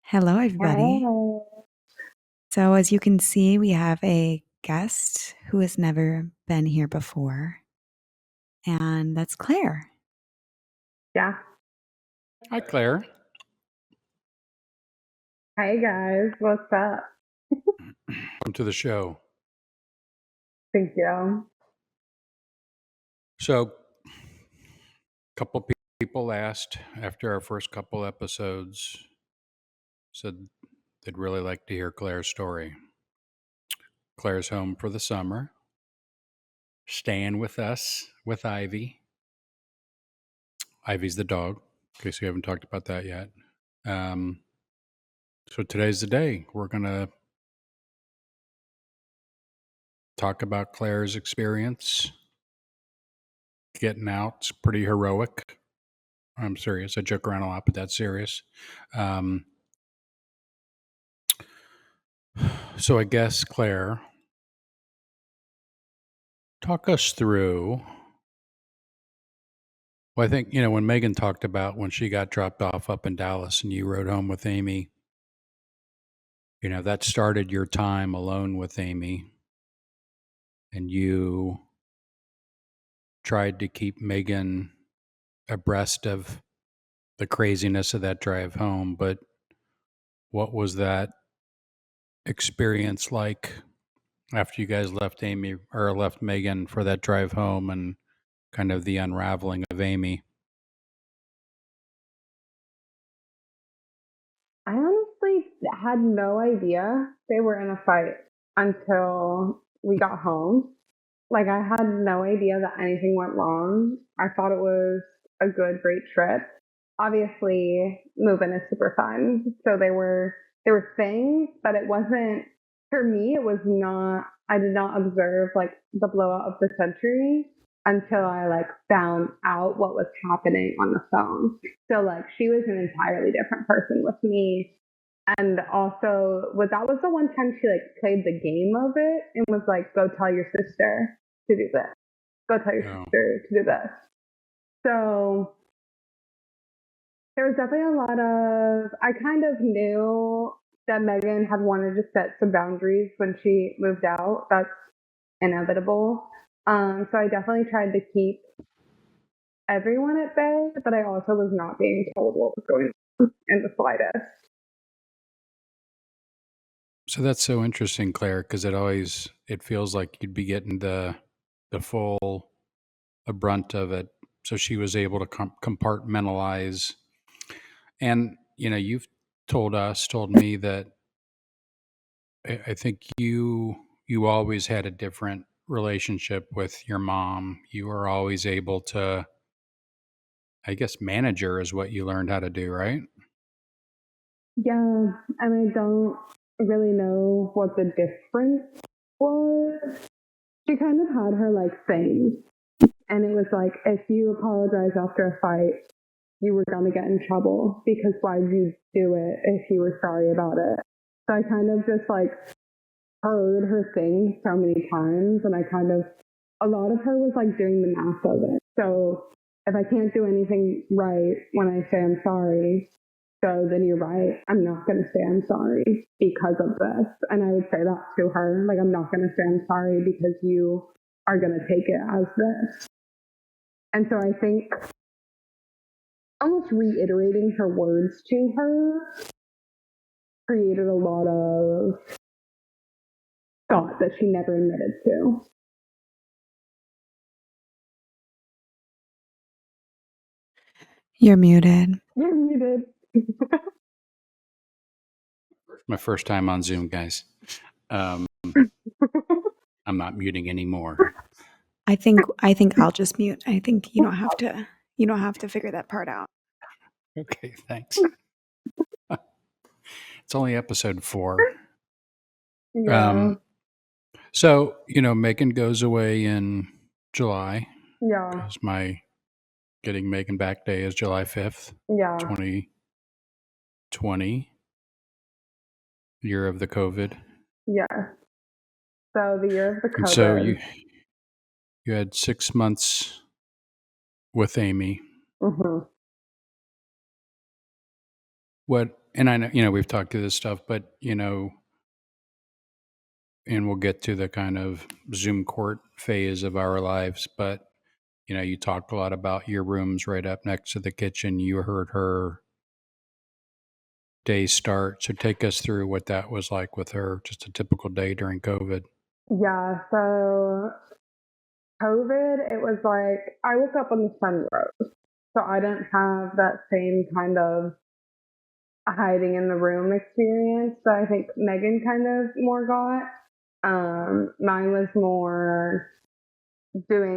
Hello, everybody. Hey. So, as you can see, we have a guest who has never been here before, and that's Claire. Yeah. Hi, Claire. Hey guys, what's up? Welcome to the show. Thank you. So, a couple people asked after our first couple episodes, said they'd really like to hear Claire's story. Claire's home for the summer, staying with us with Ivy. Ivy's the dog, in case we haven't talked about that yet. So today's the day. We're going to talk about Claire's experience getting out. It's pretty heroic. I'm serious. I joke around a lot, but that's serious. So I guess, Claire, talk us through. Well, I think, when Megan talked about when she got dropped off up in Dallas and you rode home with Amy, that started your time alone with Amy. And you tried to keep Megan abreast of the craziness of that drive home. But what was that experience like after you guys left Amy or left Megan for that drive home and kind of the unraveling of Amy? I honestly had no idea they were in a fight until we got home. Like, I had no idea that anything went wrong. I thought it was a good, great trip. Obviously, moving is super fun. So there were things, but it wasn't, for me, it was not, I did not observe like the blowout of the century until I like found out what was happening on the phone. So like she was an entirely different person with me. And also, that was the one time she like played the game of it and was like, "Go tell your sister to do this. Go tell your Oh. sister to do this." So there was definitely a lot of. I kind of knew that Megan had wanted to set some boundaries when she moved out. That's inevitable. So I definitely tried to keep everyone at bay, but I also was not being told what was going on in the slightest. So that's so interesting, Claire, because it feels like you'd be getting the full the brunt of it. So she was able to compartmentalize. And you've told me that I think you always had a different relationship with your mom. You were always able to, I guess, manage her is what you learned how to do, right? Yeah, and I don't really know what the difference was. She kind of had her like thing, and it was like if you apologize after a fight, you were gonna get in trouble because why would you do it if you were sorry about it? So I kind of just like heard her thing so many times, and I kind of a lot of her was like doing the math of it. So if I can't do anything right when I say I'm sorry, so then you're right. I'm not going to say I'm sorry because of this. And I would say that to her. Like, I'm not going to say I'm sorry because you are going to take it as this. And so I think almost reiterating her words to her created a lot of thought that she never admitted to. You're muted. You're muted. My first time on Zoom, guys. I'm not muting anymore. I think I'll just mute. I think you don't have to figure that part out. Okay, thanks. It's only episode 4. Yeah. So, Megan goes away in July Yeah. because my getting Megan back day is July 5th, Yeah. 2020, year of the COVID. Yeah. So the year of the And so COVID. you had 6 months with Amy. Mm-hmm. What and I know, we've talked through this stuff, but, and we'll get to the kind of Zoom court phase of our lives, but, you talked a lot about your rooms right up next to the kitchen. You heard her day start. So take us through what that was like with her, just a typical day during COVID. Yeah, so COVID, it was like I woke up when the sun rose. So I didn't have that same kind of hiding in the room experience that I think Megan kind of more got. Mine was more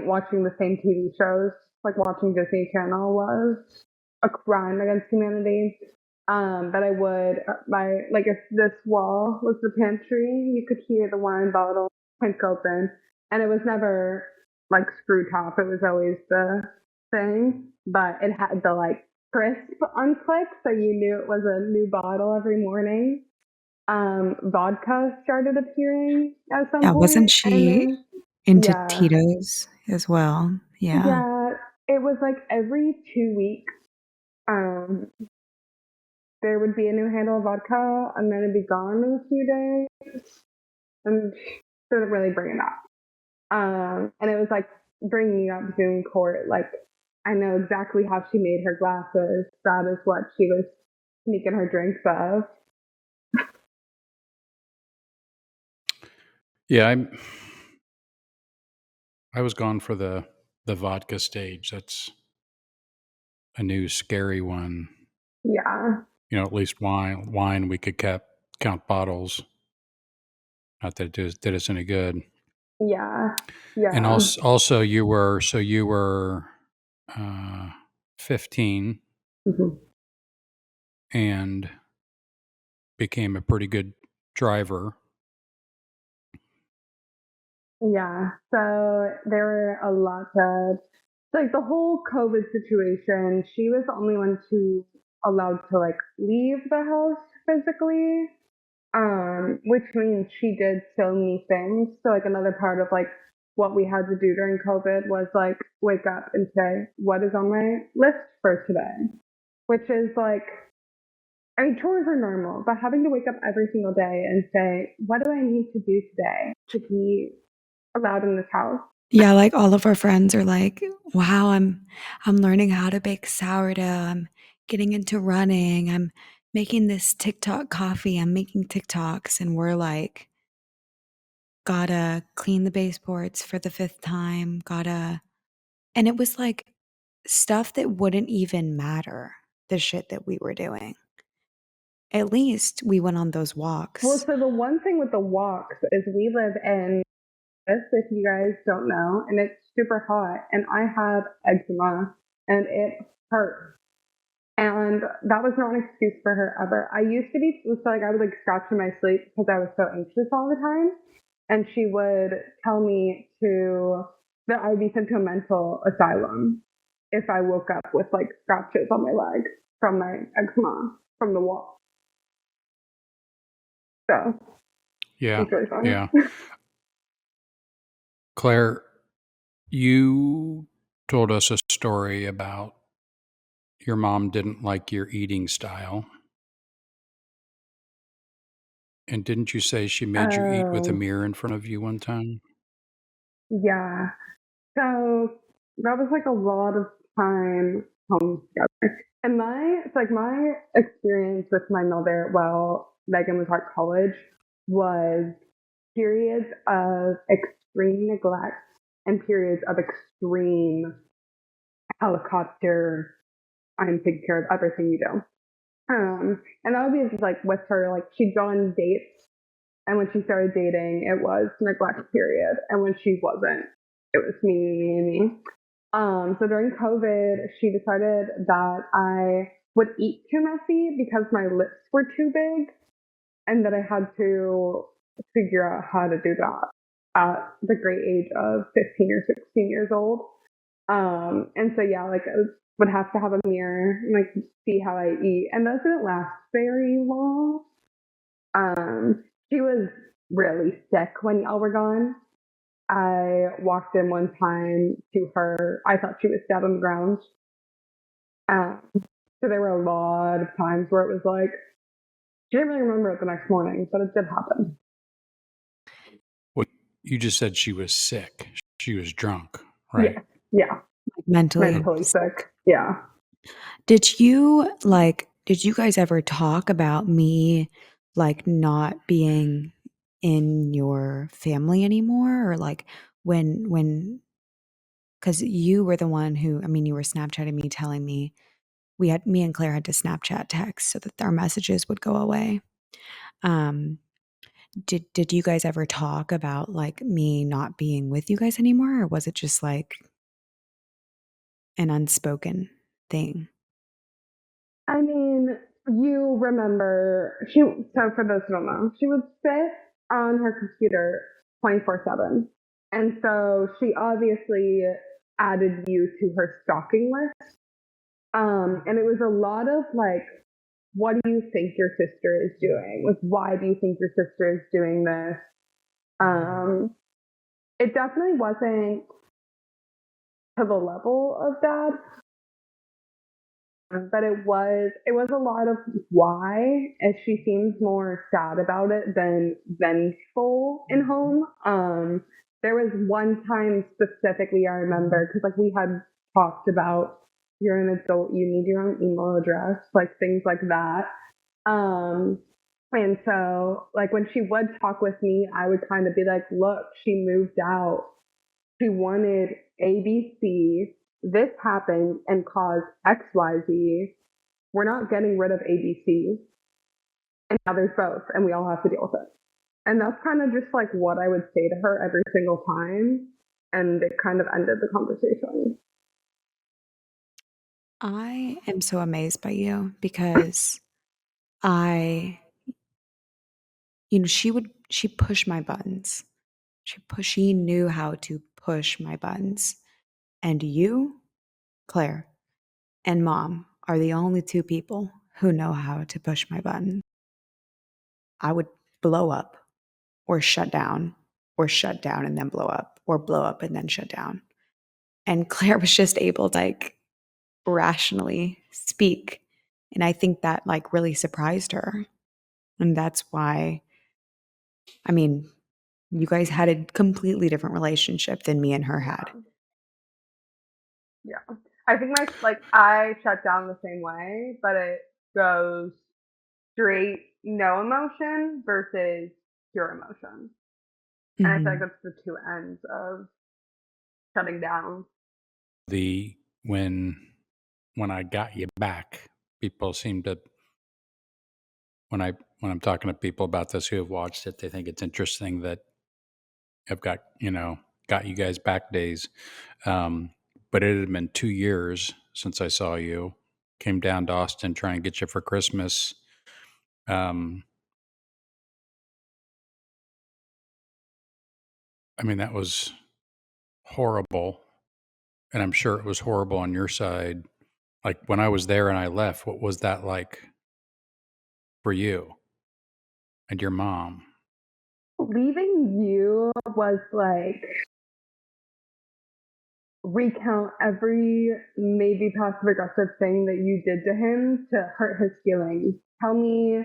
watching the same TV shows, like watching Disney Channel was a crime against humanity. But I would, if this wall was the pantry, you could hear the wine bottle clink open, and it was never like screw top. It was always the thing, but it had the like crisp unclick, so you knew it was a new bottle every morning. Vodka started appearing at some Yeah, wasn't point, and she then into yeah, Tito's as well? Yeah. yeah, it was like every 2 weeks. There would be a new handle of vodka, and then it'd be gone in a few days, and she didn't really bring it up. And it was like bringing up Zoom court. Like I know exactly how she made her glasses. That is what she was sneaking her drinks of. Yeah, I was gone for the vodka stage. That's a new scary one. Yeah, At least wine we could count bottles. Not that it did us any good. yeah, And yeah. also you were 15 Mhm. and became a pretty good driver. Yeah. So there were a lot of like the whole COVID situation. She was the only one to allowed to like leave the house physically, which means she did so many things. So like another part of like what we had to do during COVID was like wake up and say what is on my list for today, which is like. I mean, chores are normal, but having to wake up every single day and say, what do I need to do today to be allowed in this house? Yeah, like all of our friends are like, "Wow, I'm learning how to bake sourdough. I'm getting into running. I'm making this TikTok coffee. I'm making TikToks." And we're like, "Gotta clean the baseboards for the 5th time. Gotta." And it was like stuff that wouldn't even matter, the shit that we were doing. At least we went on those Well, walks. so the one thing with the walks is we live in this, if you guys don't know, and it's super hot, and I have eczema, and it hurts. And that was not an excuse for her ever. I used to be, so like I would like scratch in my sleep because I was so anxious all the time. And she would tell me that I would be sent to a mental asylum if I woke up with like scratches on my leg from my eczema from the wall. So Yeah. it's really fun. Yeah. Claire, you told us a story about your mom didn't like your eating style. And didn't you say she made you eat with a Oh, mirror in front of you one time? yeah. So that was like a lot of time home together. And my experience with my mother while Megan was at college was periods of extreme neglect and periods of extreme helicopter. I'm taking care of everything you do. And that would be just like with her, like she'd go on dates, and when she started dating, it was neglect period, and when she wasn't, it was me, me, me, me. So during COVID, she decided that I would eat too messy because my lips were too big, and that I had to figure out how to do that at the great age of 15 or 16 years old. And so yeah, like I would have to have a mirror and like see how I eat, and those didn't last very long. She was really sick when y'all were gone. I walked in one time to her. I thought she was dead on the ground. So there were a lot of times where it was like, She didn't really remember it the next morning, but it did happen. What you just said, she was sick. She was drunk, right? Yeah, Like mentally mentally sick. sick. Yeah. Did you guys ever talk about me like not being in your family anymore? Or like when because you were the one who, I mean, you were Snapchatting me telling me me and Claire had to Snapchat text so that our messages would go away. Um, did you guys ever talk about like me not being with you guys anymore, or was it just like an unspoken thing? I mean, you remember so for those who don't know, she would sit on her computer 24/7. And so she obviously added you to her stalking list. And it was a lot of like, what do you think your sister is doing? Like, why do you think your sister is doing this? It definitely wasn't to the level of that, but it was a lot of why, as she seems more sad about it than vengeful in home. There was one time specifically I remember, because like we had talked about, you're an adult, you need your own email address, like things like that. And so like when she would talk with me, I would kind of be like, look, she moved out, she wanted ABC. This happened and caused XYZ. We're not getting rid of ABC. And now there's both, and we all have to deal with it. And that's kind of just like what I would say to her every single time. And it kind of ended the conversation. I am so amazed by you because I, she pushed my buttons. She knew how to push my buttons. And you, Claire, and mom are the only two people who know how to push my button. I would blow up or shut down and then blow up, or blow up and then shut down. And Claire was just able to like rationally speak. And I think that like really surprised her. And that's why, I mean, you guys had a completely different relationship than me and her had. Yeah. I think I shut down the same way, but it goes straight no emotion versus pure emotion. And I feel like Mhm. that's the two ends of shutting down. The when I got you back, people seem to when I'm talking to people about this who have watched it, they think it's interesting that I've got got you guys back days. But it had been 2 years since I saw you. Came down to Austin trying to get you for Christmas. Um, I mean, that was horrible, and I'm sure it was horrible on your side. Like when I was there and I left, what was that like for you and your mom? Leaving you was like recount every maybe passive aggressive thing that you did to him to hurt his feelings. Tell me.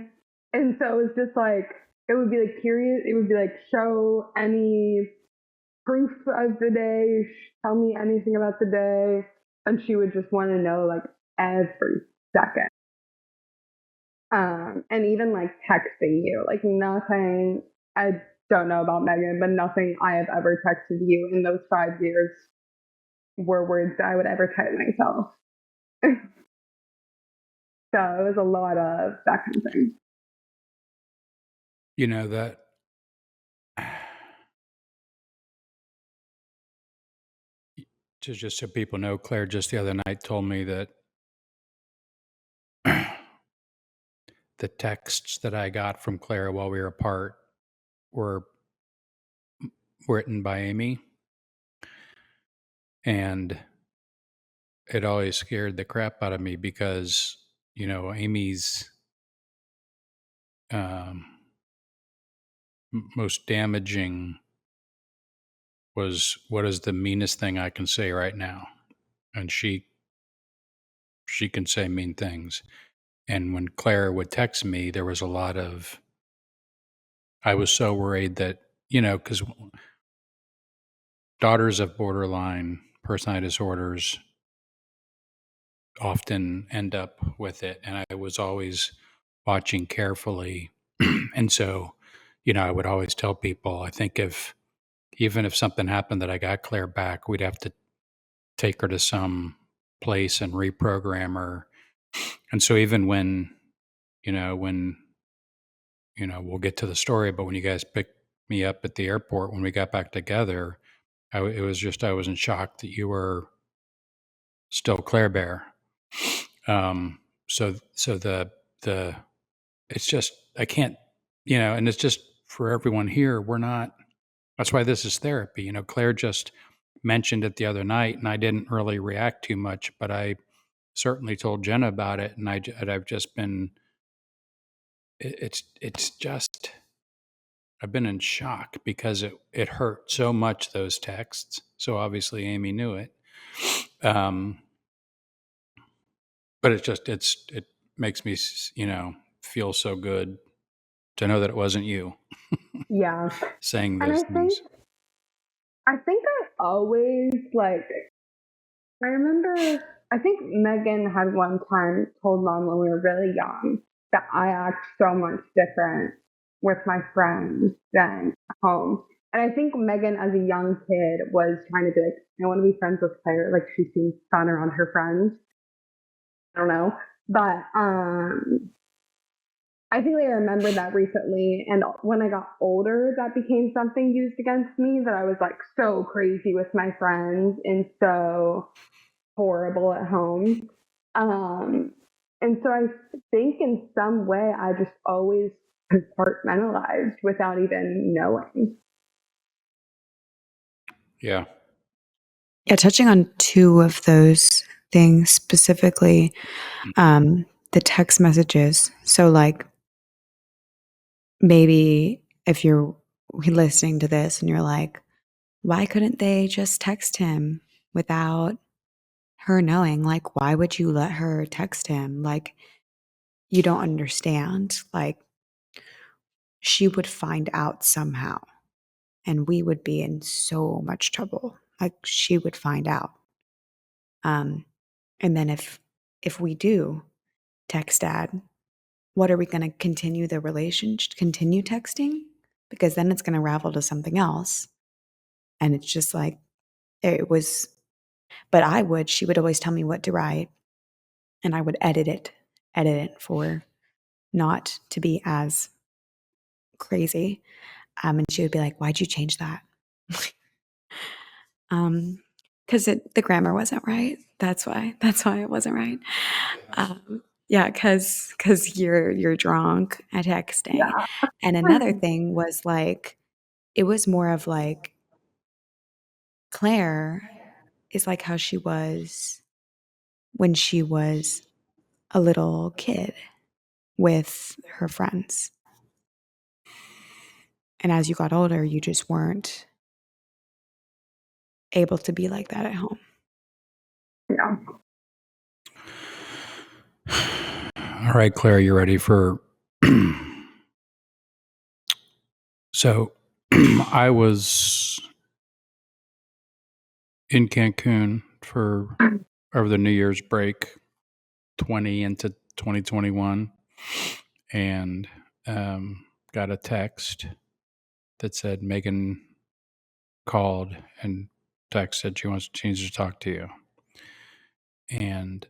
And so it was just like, it would be like curious. It would be like, show any proof of the day, tell me anything about the day. And she would just want to know like every second. And even like texting you, like nothing, I don't know about Megan, but nothing I have ever texted you in those 5 years were words that I would ever type myself. So it was a lot of that kind of thing. You know that just so people know, Claire just the other night told me that the texts that I got from Claire while we were apart were written by Amy, and it always scared the crap out of me because Amy's um, most damaging was, what is the meanest thing I can say right now? And she can say mean things. And when Claire would text me, there was a lot of, I was so worried that, because daughters of borderline personality disorders often end up with it. And I was always watching carefully. And so, I would always tell people, I think even if something happened that I got Claire back, we'd have to take her to some place and reprogram her. And so even when we'll get to the story, but when you guys picked me up at the airport, when we got back together, it was just, I was in shock that you were still Claire Bear. So the, it's just, I can't, and it's just for everyone here, that's why this is therapy. Claire just mentioned it the other night and I didn't really react too much, but I certainly told Jenna about it. And I've just been, it's just, I've been in shock because it hurt so much, those texts. So obviously Amy knew it. But it makes me, feel so good to know that it wasn't you Yeah. saying And those things. I think I always I remember, I think Megan had one time told Mom when we were really young that I act so much different with my friends than at home. And I think Megan, as a young kid, was trying to be like, I want to be friends with Claire. Like, she seems fun around her friends. I don't know. But I think I remember that recently. And when I got older, that became something used against me, that I was like so crazy with my friends and so horrible at home. And so I think in some way I just always compartmentalized without even knowing. Yeah. Yeah, touching on two of those things specifically, the text messages. So, like, maybe if you're listening to this and you're like, why couldn't they just text him without her knowing? Like, why would you let her text him? Like, you don't understand. Like, she would find out somehow, and we would be in so much trouble. Like, she would find out. And then if we do text dad, what are we going to continue the relationship, continue texting? Because then it's going to ravel to something else. And it's just like, it was, but she would always tell me what to write and I would edit it for not to be as crazy. And she would be like, why'd you change that? Because the grammar wasn't right. That's why it wasn't right. Yeah, because you're drunk at texting. Yeah. And another thing was like, it was more of like, Claire is like how she was when she was a little kid with her friends. And as you got older, you just weren't able to be like that at home. Yeah. All right, Claire, you ready for? So I was in Cancun over the New Year's break, 20 into 2021, and got a text that said Megan called and texted she needs to talk to you. And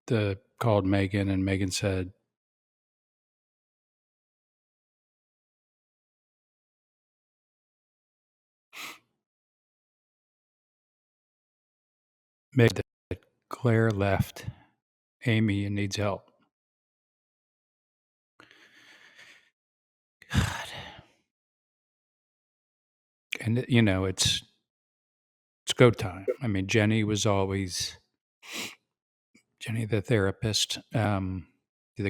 the called Megan, and Megan said, Megan, that Claire left Amy and needs help. God. And it's go time. I mean, Jenny, the therapist. The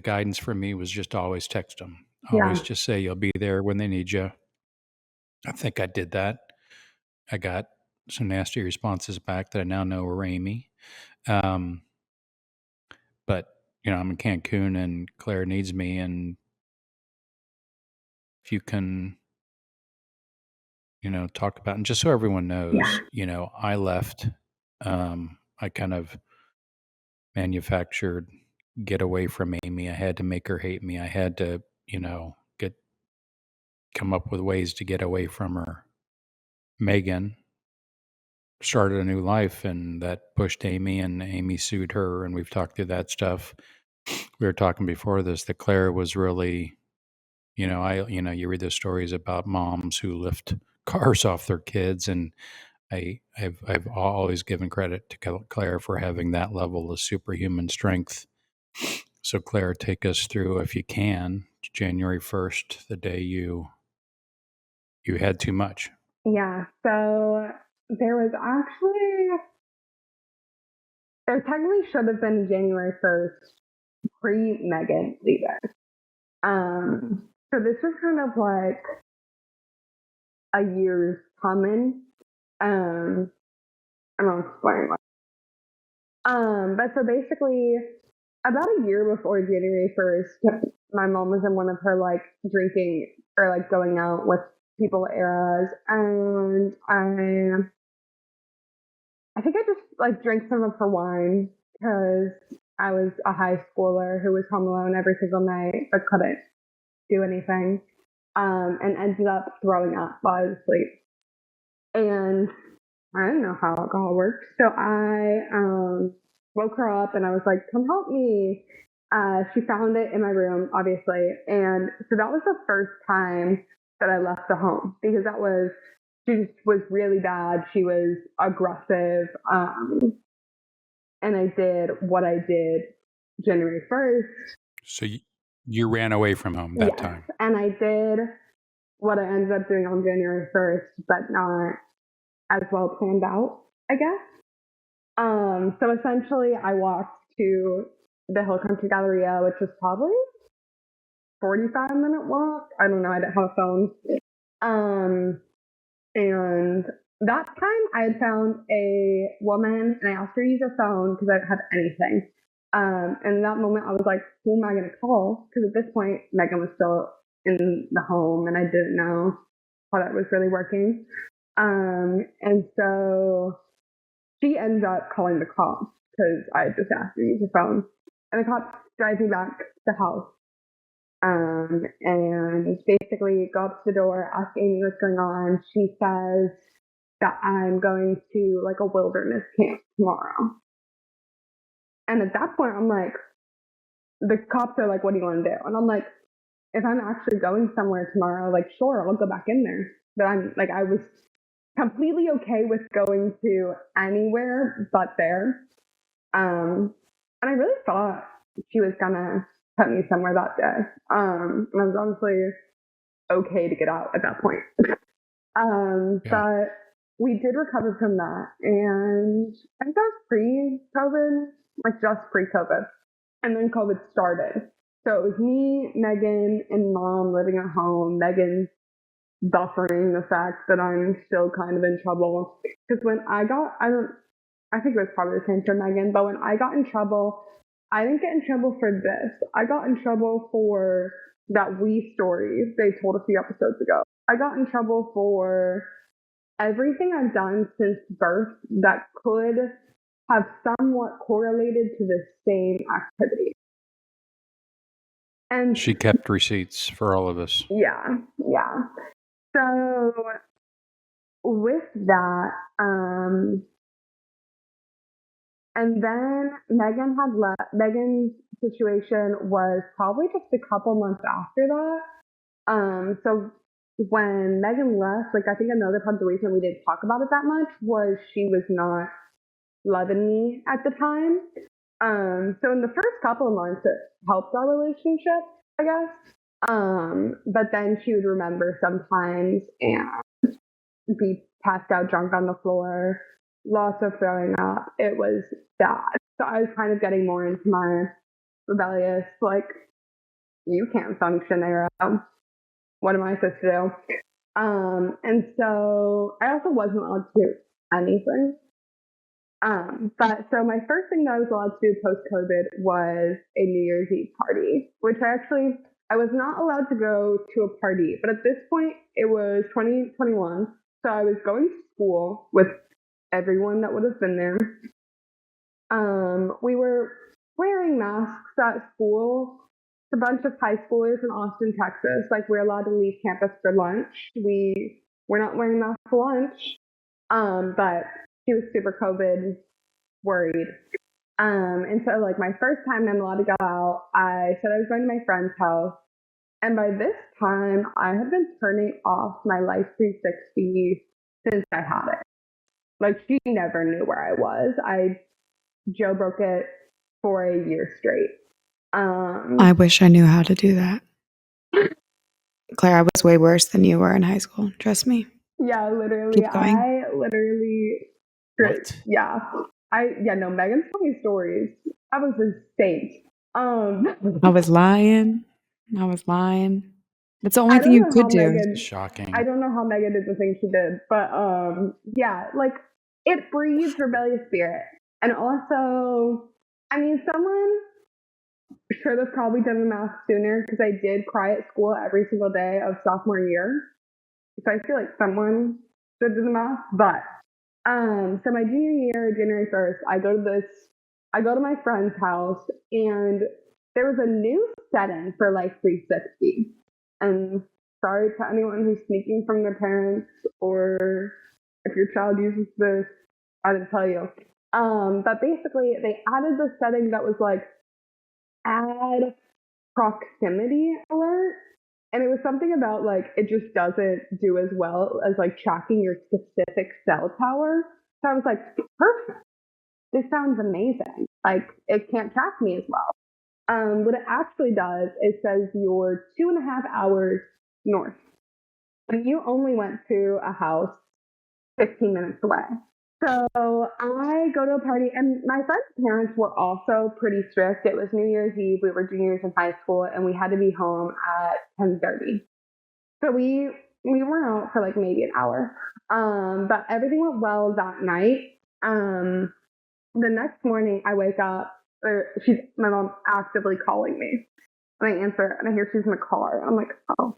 guidance for me was just always text them. Always Yeah. just say you'll be there when they need you. I think I did that. I got some nasty responses back that I now know were Amy. But I'm in Cancun and Claire needs me, and if you can, talk about, and just so everyone Yeah. knows, I left. I kind of manufactured get away from Amy. I had to make her hate me. I had to, get come up with ways to get away from her. Megan started a new life, and that pushed Amy, and Amy sued her, and we've talked through that stuff. We were talking before this that Claire was really, you read the stories about moms who lift cars off their kids, and I've always given credit to Claire for having that level of superhuman strength. So Claire, take us through, if you can, January 1st, the day you had too much. Yeah. So there technically should have been January 1st pre Megan leaving. So this was kind of like a year's coming. And I'll explain why. But so basically, about a year before January 1st, my mom was in one of her like drinking or like going out with people eras, and I think I just like drank some of her wine because I was a high schooler who was home alone every single night but couldn't do anything, and ended up throwing up while I was asleep. And I didn't know how alcohol worked, so I woke her up and I was like, "Come help me." She found it in my room, obviously, and so that was the first time that I left the home because she just was really bad. She was aggressive, and I did what I did January 1st. So you ran away from home that Yes, time. and I did what I ended up doing on January 1st, but not as well planned out, I guess. So essentially, I walked to the Hill Country Galleria, which was probably 45-minute walk. I don't know. I didn't have a phone. And that time, I had found a woman, and I asked her to use her phone because I didn't have anything. And in that moment, I was like, "Who am I going to call?" Because at this point, Megan was still in the home, and I didn't know how that was really working. And so she ends up calling the cops because I just asked her to use her phone. And the cops drive me back to the house. And basically go up to the door, ask Amy what's going on. She says that I'm going to like a wilderness camp tomorrow. And at that point, I'm like, the cops are like, "What do you want to do?" And I'm like, if I'm actually going somewhere tomorrow, like, sure, I'll go back in there. But I was completely okay with going to anywhere but there. And I really thought she was gonna put me somewhere that day. And I was honestly okay to get out at that point. Yeah. But we did recover from that, and I think that was pre-COVID, like just pre-COVID, and then COVID started. So it was me, Megan, and mom living at home. Megan's buffering the fact that I'm still kind of in trouble because when I think it was probably the same for Megan, but when I got in trouble, I didn't get in trouble for this. I got in trouble for that We story they told a few episodes ago. I got in trouble for everything I've done since birth that could have somewhat correlated to the same activity. And She kept receipts for all of us. yeah. So with that, and then Megan's situation was probably just a couple months after that. So when Megan left, like I think another part of the reason we didn't talk about it that much was she was not loving me at the time. So in the first couple of months, it helped our relationship, I guess. But then she would remember sometimes and be passed out drunk on the floor, lots of throwing up. It was bad. So I was kind of getting more into my rebellious, like, you can't function era. What am I supposed to do? And so I also wasn't allowed to do anything. But so my first thing that I was allowed to do post COVID was a New Year's Eve party, which I was not allowed to go to a party, but at this point it was 2021, so I was going to school with everyone that would have been there. We were wearing masks at school. It's a bunch of high schoolers in Austin, Texas. Like, we're allowed to leave campus for lunch. We're not wearing masks for lunch. But she was super COVID worried. And so, like, my first time I'm allowed to go out, I said I was going to my friend's house. And by this time, I had been turning off my Life 360 since I had it. Like, she never knew where I was. I jailbroke it for a year straight. I wish I knew how to do that. Claire, I was way worse than you were in high school. Trust me. Yeah, literally. Keep going. What? Yeah. No, Megan's telling me stories. I was insane. I was lying. That's the I only thing don't you know how could do. Megan. Shocking. I don't know how Megan did the thing she did, but yeah, like, it breeds rebellious spirit, and also, I mean, someone should have probably done the math sooner, because I did cry at school every single day of sophomore year. So I feel like someone should do the math, but so my junior year, January 1st, I go to my friend's house, and there was a new setting for Life 360. And sorry to anyone who's sneaking from their parents, or if your child uses this, I didn't tell you. But basically, they added this setting that was like, add proximity alert. And it was something about, like, it just doesn't do as well as, like, tracking your specific cell tower. So I was like, perfect. This sounds amazing. Like, it can't track me as well. What it actually does is says you're 2.5 hours north. And you only went to a house 15 minutes away. So I go to a party, and my friend's parents were also pretty strict. It was New Year's Eve. We were juniors in high school, and we had to be home at 10:30. So we were out for like maybe an hour. But everything went well that night. The next morning, I wake up. My mom's actively calling me, and I answer, and I hear she's in the car. I'm like, oh.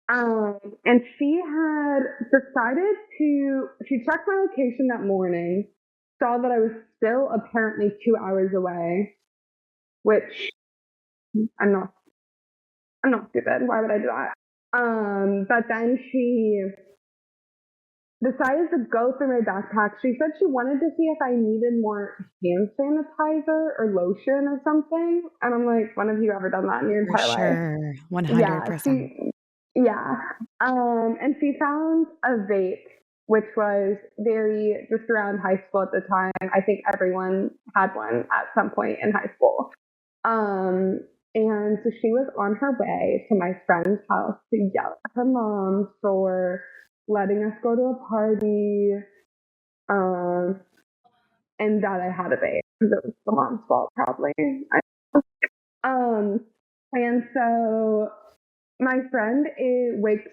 And she had decided she checked my location that morning, saw that I was still apparently 2 hours away, which I'm not stupid. Why would I do that? But then she decided to go through my backpack. She said she wanted to see if I needed more hand sanitizer or lotion or something. And I'm like, when have you ever done that in your For entire life? sure. Yeah, 100%. and she found a vape, which was very just around high school at the time. I think everyone had one at some point in high school. And so she was on her way to my friend's house to yell at her mom for letting us go to a party, and that I had a vape, because it was the mom's fault, probably. And so my friend wakes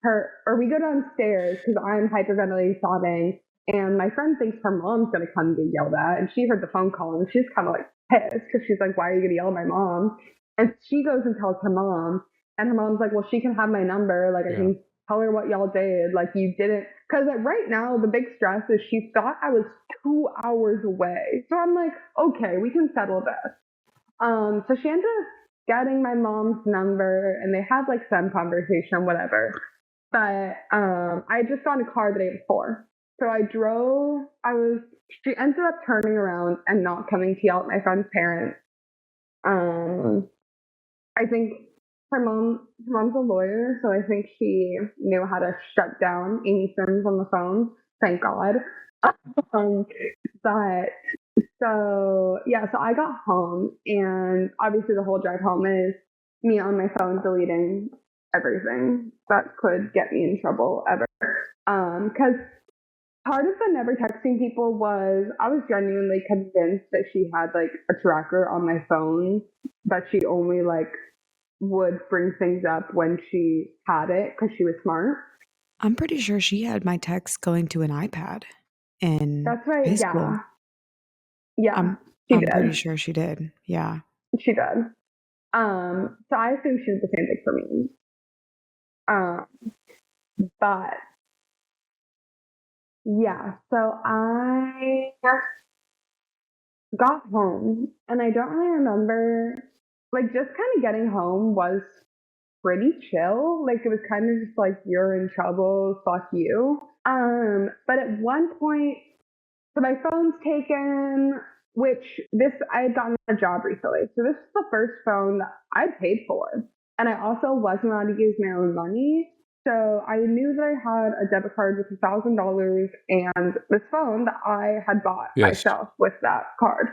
her, or we go downstairs because I'm hyperventilating, sobbing, and my friend thinks her mom's gonna come get yelled at, and she heard the phone call, and she's kind of like pissed because she's like, "Why are you gonna yell at my mom?" And she goes and tells her mom, and her mom's like, "Well, she can have my number. Like, I can tell her what y'all did. Like, you didn't." Because right now the big stress is she thought I was 2 hours away. So I'm like, okay, we can settle this. So she ended up getting my mom's number, and they had like some conversation, whatever. But I had just gotten a car the day before. So I drove. She ended up turning around and not coming to yell at my friend's parents. I think her mom's a lawyer, so I think she knew how to shut down Amy Sims on the phone. Thank God. But so I got home, and obviously the whole drive home is me on my phone deleting everything that could get me in trouble ever. Because part of the never texting people was I was genuinely convinced that she had like a tracker on my phone, but she only like would bring things up when she had it because she was smart. I'm pretty sure she had my text going to an iPad. in That's right. high Yeah. school. Yeah. I'm She I'm pretty did. sure she did. Yeah. She did. So I assume she did the same thing for me. Um, but yeah, so I got home and I don't really remember, like, just kind of getting home was pretty chill. Like, it was kind of just like, you're in trouble, fuck you. But at one point, so my phone's taken, which I had gotten a job recently. So this is the first phone that I paid for. And I also wasn't allowed to use my own money. So I knew that I had a debit card with $1,000 and this phone that I had bought Yes. myself with that card.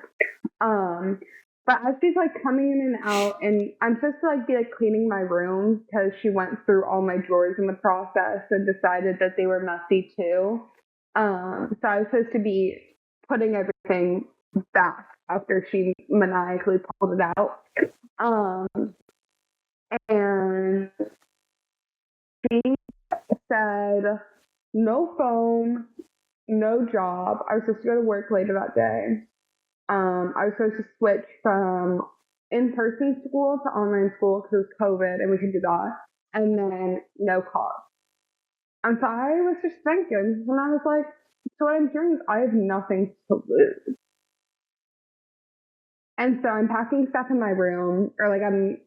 Um, but as she's like coming in and out, and I'm supposed to like be like cleaning my room because she went through all my drawers in the process and decided that they were messy too. So I was supposed to be putting everything back after she maniacally pulled it out. Um, and she said, no phone, no job. I was supposed to go to work later that day. I was supposed to switch from in-person school to online school because it was COVID and we could do that. And then no car. And so I was just thinking, and I was like, so what I'm hearing is I have nothing to lose. And so I'm packing stuff in my room, or like I'm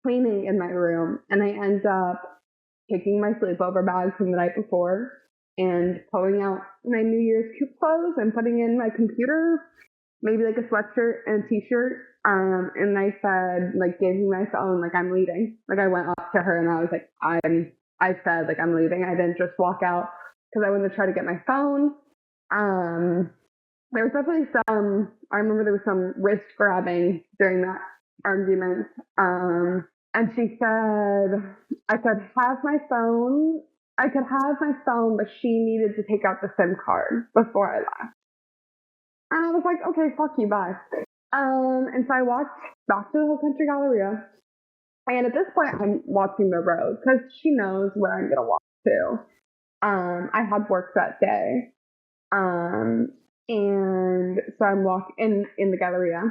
cleaning in my room, and I end up taking my sleepover bag from the night before and pulling out my New Year's cute clothes and putting in my computer, maybe like a sweatshirt and a t-shirt. And I said, like, gave me my phone, like, I'm leaving. Like, I went up to her and I was like, I said, like, I'm leaving. I didn't just walk out because I wanted to try to get my phone. There was definitely I remember there was some wrist grabbing during that argument. And she said, I said, have my phone. I could have my phone, but she needed to take out the SIM card before I left. And I was like, okay, fuck you, bye. And so I walked back to the Hill Country Galleria. And at this point, I'm watching the road because she knows where I'm going to walk to. I had work that day. And so I'm walking in the Galleria.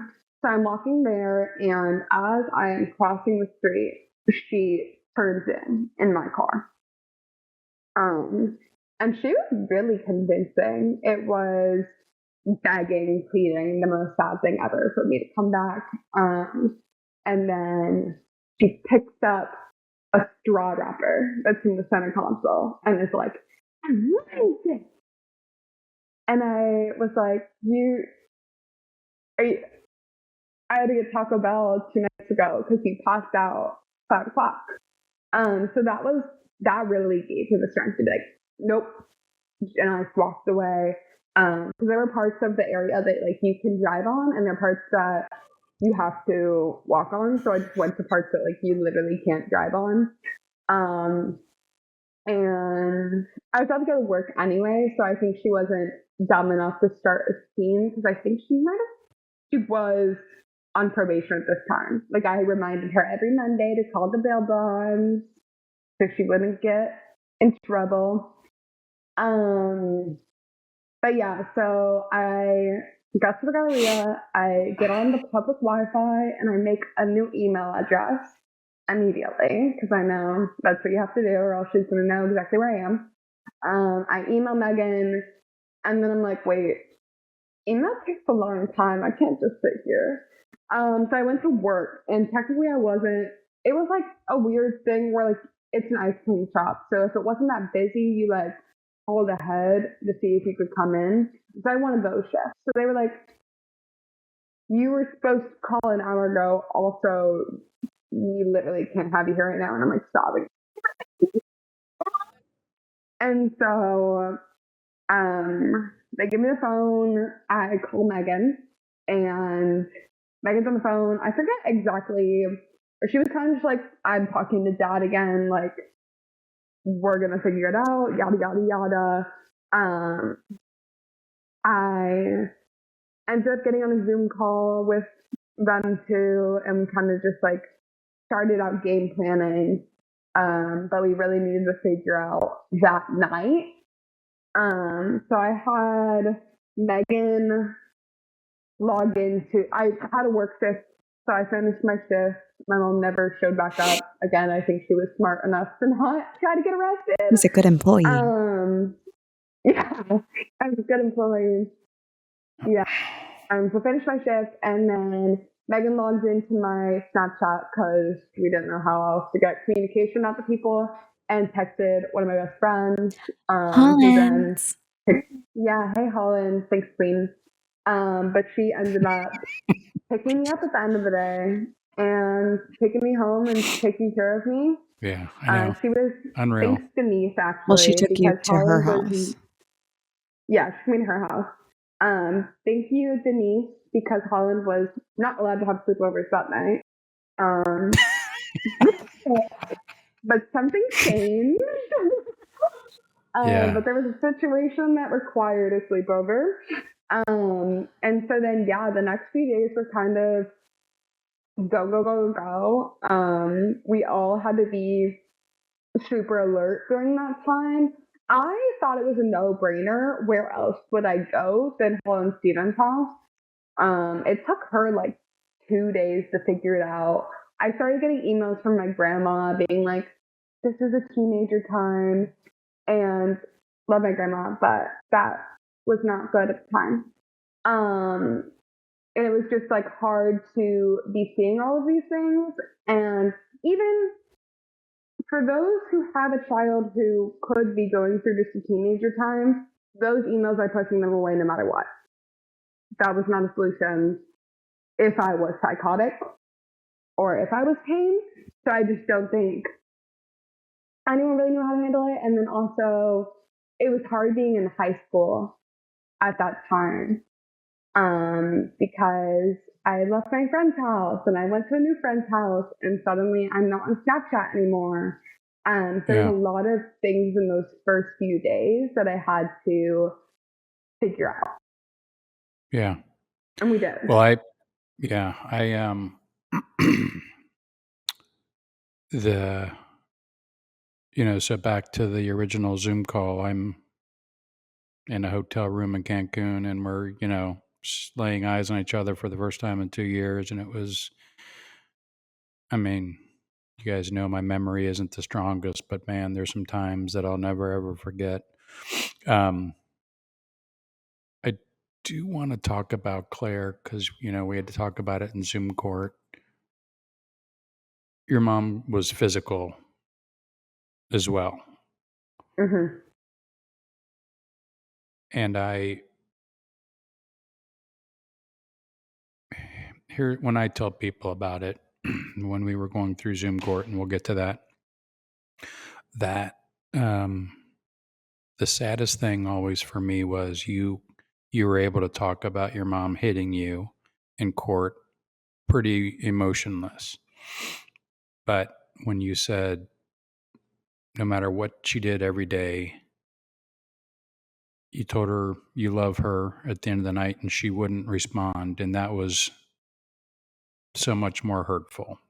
So I'm walking there, and as I am crossing the street, she turns in my car. And she was really convincing. It was begging, pleading, the most sad thing ever for me to come back. And then she picks up a straw wrapper that's in the center console and is like, amazing. And I was like, I had to get Taco Bell 2 nights ago because you passed out 5 o'clock. So that really gave me the strength to be like, nope. And I just walked away. Because there were parts of the area that like you can drive on, and there are parts that you have to walk on. So I just went to parts that like you literally can't drive on. And I was about to go to work anyway, so I think she wasn't dumb enough to start a scene because I think she was on probation at this time. Like I reminded her every Monday to call the bail bonds so she wouldn't get in trouble. But yeah, so I got to the Galleria, I get on the public Wi-Fi, and I make a new email address immediately because I know that's what you have to do, or else she's going to know exactly where I am. I email Megan, and then I'm like, wait, email takes a long time. I can't just sit here. So I went to work, and technically I wasn't. It was like a weird thing where like it's an ice cream shop, so if it wasn't that busy, you like called ahead to see if you could come in. So I wanted those shifts. So they were like, you were supposed to call an hour ago. Also, we literally can't have you here right now. And I'm like, sobbing. And so they give me the phone. I call Megan, and Megan's on the phone. I forget exactly. She was kind of just like, I'm talking to Dad again. Like, we're going to figure it out. Yada, yada, yada. I ended up getting on a Zoom call with them too, and we kind of just like started out game planning. But we really needed to figure out that night So I had Megan log into, I had a work shift, so I finished my shift. My mom never showed back up. Again, I think she was smart enough to not try to get arrested. He's a good employee. Yeah, I was a good employee. Yeah. So finished my shift, and then Megan logs into my Snapchat because we didn't know how else to get communication out to people, and texted one of my best friends. Hollins. Yeah, hey Holland, thanks Queen. But she ended up picking me up at the end of the day and taking me home and taking care of me. Yeah, I know. She was, Unreal. thanks Denise actually. Well, she took you because to her Holland house. Yeah, she came to her house. Thank you, Denise, because Holland was not allowed to have sleepovers that night. But something changed. Yeah. But there was a situation that required a sleepover. And so then, yeah, the next few days were kind of go, go, go, go. We all had to be super alert during that time. I thought it was a no-brainer. Where else would I go than Helen Stevens' house? It took her like 2 days to figure it out. I started getting emails from my grandma being like, this is a teenager time, and love my grandma, but that was not good at the time. And it was just like hard to be seeing all of these things. And even for those who have a child who could be going through just a teenager time, those emails are pushing them away no matter what. That was not a solution if I was psychotic or if I was pain. So I just don't think anyone really knew how to handle it. And then also, it was hard being in high school at that time because I left my friend's house and I went to a new friend's house and suddenly I'm not on Snapchat anymore. So there's a lot of things in those first few days that I had to figure out. Yeah. And we did. Well, so back to the original Zoom call, I'm in a hotel room in Cancun and we're, laying eyes on each other for the first time in 2 years. And it was, you guys know my memory isn't the strongest, but man, there's some times that I'll never ever forget. I do want to talk about Claire because, we had to talk about it in Zoom court. Your mom was physical as well. Mm-hmm. And when I tell people about it, when we were going through Zoom court, and we'll get to that, the saddest thing always for me was you were able to talk about your mom hitting you in court pretty emotionless. But when you said, no matter what she did every day, you told her you love her at the end of the night and she wouldn't respond. And that was so much more hurtful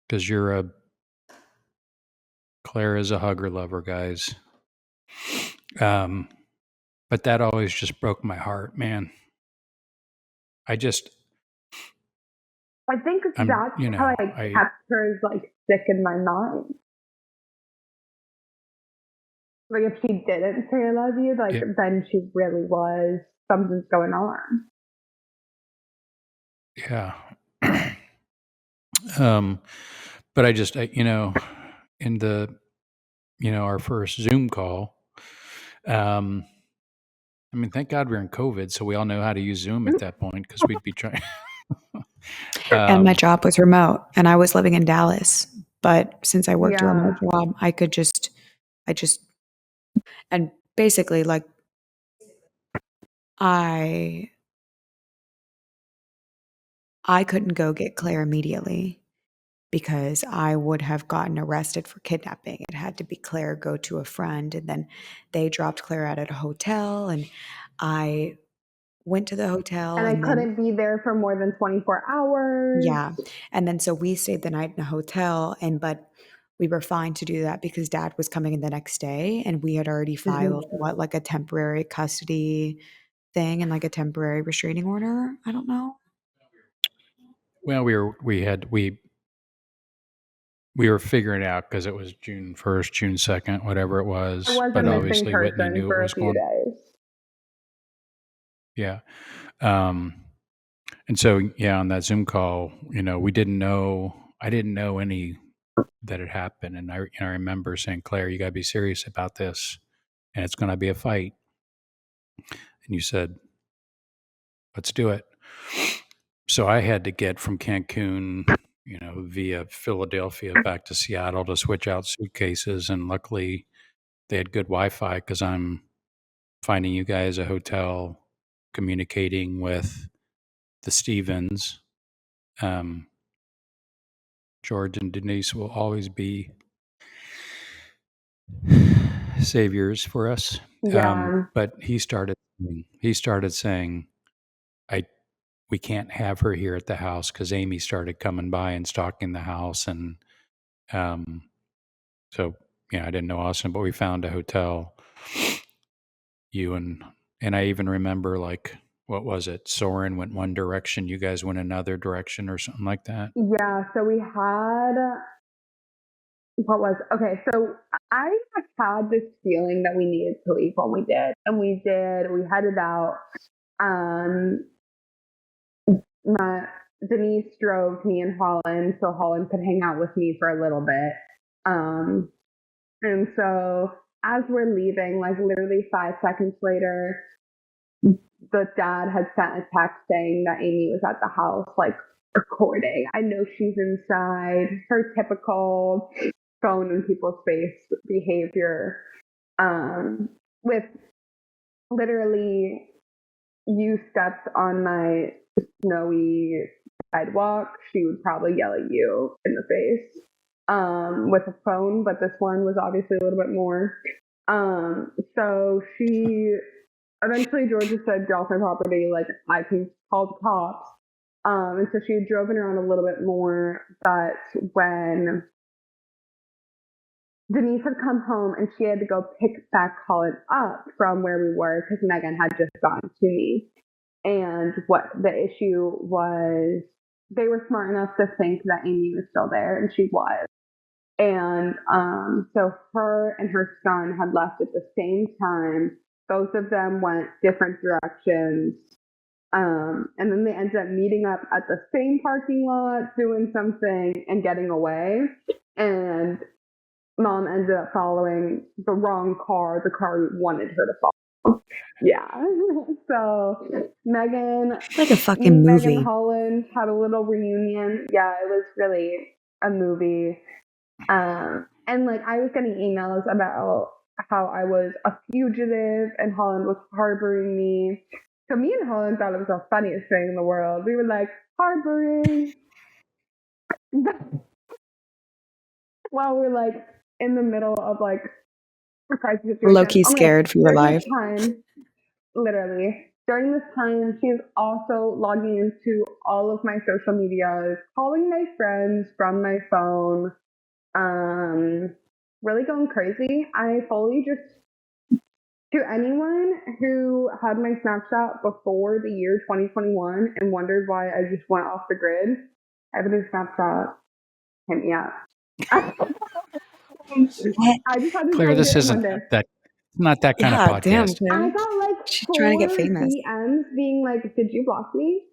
because Claire is a hugger lover, guys. But that always just broke my heart, man. I think that's how I kept her sick in my mind. Like if she didn't say I love you, then she really was, something's going on. Yeah. But in the, our first Zoom call, thank God we're in COVID, so we all know how to use Zoom at that point because we'd be trying. And my job was remote and I was living in Dallas. But since I worked a remote job, and basically I couldn't go get Claire immediately because I would have gotten arrested for kidnapping. It had to be Claire go to a friend, and then they dropped Claire out at a hotel, and I went to the hotel. And I couldn't be there for more than 24 hours. Yeah. And then so we stayed the night in a hotel, but we were fine to do that because dad was coming in the next day and we had already filed like a temporary custody thing and like a temporary restraining order. I don't know. Well, we were figuring it out because it was June 1st, June 2nd, whatever it was. I was a But missing obviously Whitney person knew for it a was few going. days. Yeah. And so, yeah, on that Zoom call, I didn't know any that had happened. And I remember saying, Claire, you got to be serious about this and it's going to be a fight. And you said, let's do it. So I had to get from Cancun, via Philadelphia back to Seattle to switch out suitcases. And luckily they had good Wi-Fi because I'm finding you guys a hotel, communicating with the Stevens. George and Denise will always be saviors for us. Yeah. But he started saying, we can't have her here at the house because Amy started coming by and stalking the house. And so, I didn't know Austin, but we found a hotel. You and I even remember, like, what was it? Soren went one direction, you guys went another direction or something like that. Yeah, so we had okay, so I had this feeling that we needed to leave when we did. And we did. We headed out. Denise drove me and Holland so Holland could hang out with me for a little bit. And so as we're leaving, like literally 5 seconds later, the dad had sent a text saying that Amy was at the house, like recording. I know she's inside. Her typical phone in people's face behavior. With literally you stepped on my snowy sidewalk, she would probably yell at you in the face with a phone, but this one was obviously a little bit more. So she eventually, Georgia said, get off my property, like I can call the cops. And so she had driven around a little bit more, but when Denise had come home and she had to go pick back Holland up from where we were because Megan had just gotten to me. And what the issue was, they were smart enough to think that Amy was still there, and she was. And so her and her son had left at the same time. Both of them went different directions. And then they ended up meeting up at the same parking lot, doing something and getting away. And Mom ended up following the wrong car, the car we wanted her to follow. Yeah. So Megan, like a fucking movie. Megan Holland had a little reunion. Yeah, it was really a movie. And like I was getting emails about how I was a fugitive and Holland was harboring me. So me and Holland thought it was the funniest thing in the world. We were like, harboring. While we're like in the middle of like a crisis situation. Low-key scared for your life. Literally. During this time, she is also logging into all of my social medias, calling my friends from my phone, really going crazy. I fully just, to anyone who had my Snapchat before the year 2021 and wondered why I just went off the grid, I have a new Snapchat. Hit me up. I just had to Claire, this isn't not that kind of podcast. Damn, I got like she's 4 trying to get famous. DMs being like, did you block me?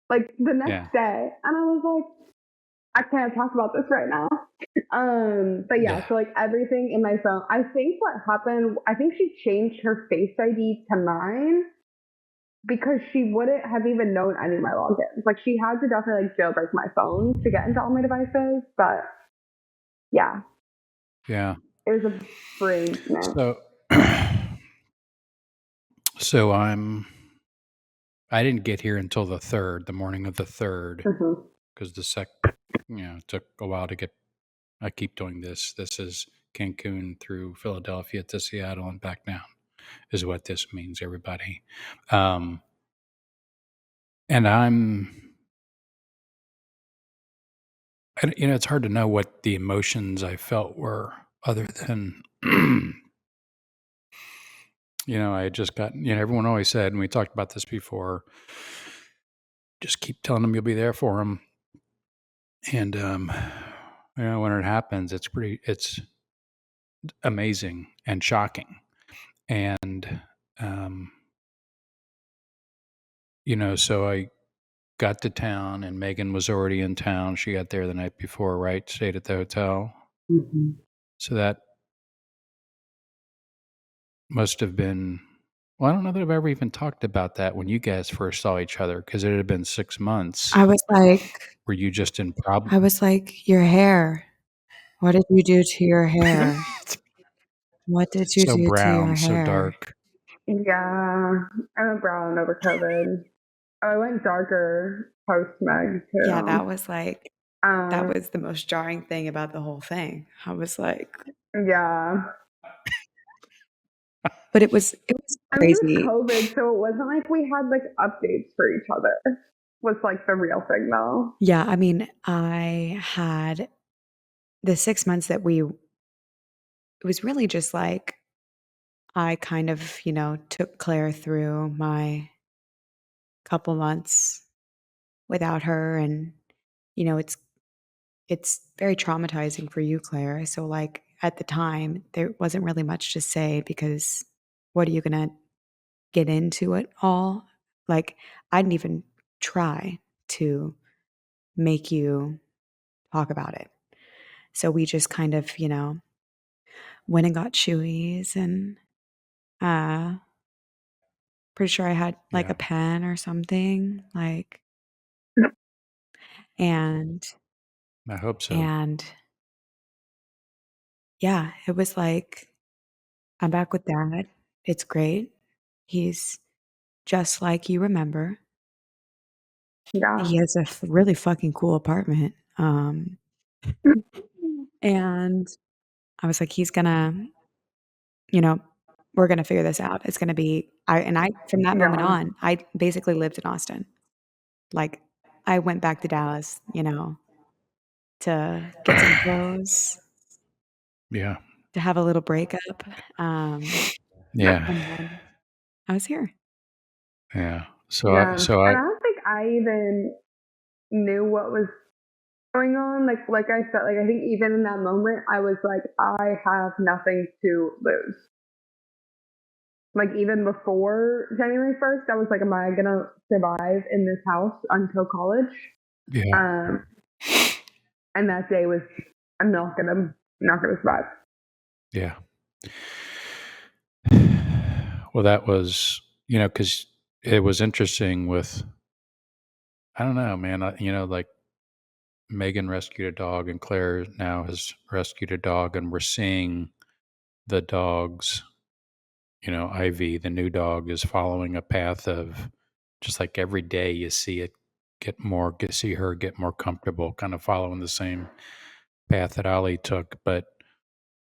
Like the next day. And I was like, I can't talk about this right now. But yeah, so like everything in my phone, I think what happened, I think she changed her Face ID to mine because she wouldn't have even known any of my logins. Like she had to definitely like jailbreak my phone to get into all my devices, but yeah. Yeah. It was a brain So so I didn't get here until the 3rd, the morning of the 3rd, because it took a while to get. I keep doing this. This is Cancun through Philadelphia to Seattle and back down, is what this means, everybody. And And, it's hard to know what the emotions I felt were other than, I had just gotten, everyone always said, and we talked about this before, just keep telling them you'll be there for them. And, when it happens, it's amazing and shocking. And, um, so I got to town and Megan was already in town. She got there the night before, right? Stayed at the hotel. Mm-hmm. So that must have been, well, I don't know that I've ever even talked about that when you guys first saw each other, because it had been 6 months. I was like, Were you just in problem? your hair. What did you do to your hair? What did you So do to your brown, so hair? dark. Yeah, I went brown over COVID. Oh, I went darker post Meg too. Yeah, that was the most jarring thing about the whole thing. I was like, yeah. but it was I mean, it crazy. was COVID, so it wasn't like we had like updates for each other. Was like the real thing though. Yeah, I mean, I had the 6 months that it was really just like I kind of, took Claire through my couple months without her, and it's very traumatizing for you, Claire. So like at the time, there wasn't really much to say because what are you going to get into it all? Like I didn't even try to make you talk about it. So we just kind of, went and got Chewies, and pretty sure I had like Yeah, a pen or something, like, and I hope so. and yeah, it was like, I'm back with dad. It's great. He's just like you remember. Yeah. He has a really fucking cool apartment. And I was like, he's gonna, you know, we're gonna figure this out. It's gonna be I from that moment Yeah. on, I basically lived in Austin. Like I went back to Dallas, to get some clothes, Yeah. to have a little breakup. Yeah. And then I was here. Yeah. So Yeah. I And I don't think I even knew what was going on. Like I said, like I think even in that moment I was like, I have nothing to lose. Like even before January 1st, I was like, am I gonna survive in this house until college? yeah. And that day was, I'm not gonna survive. Yeah. Well, that was, because it was interesting with, I don't know, man, like Megan rescued a dog and Claire now has rescued a dog, and we're seeing the dogs, Ivy, the new dog, is following a path of just like every day you see it see her get more comfortable, kind of following the same path that Ollie took. But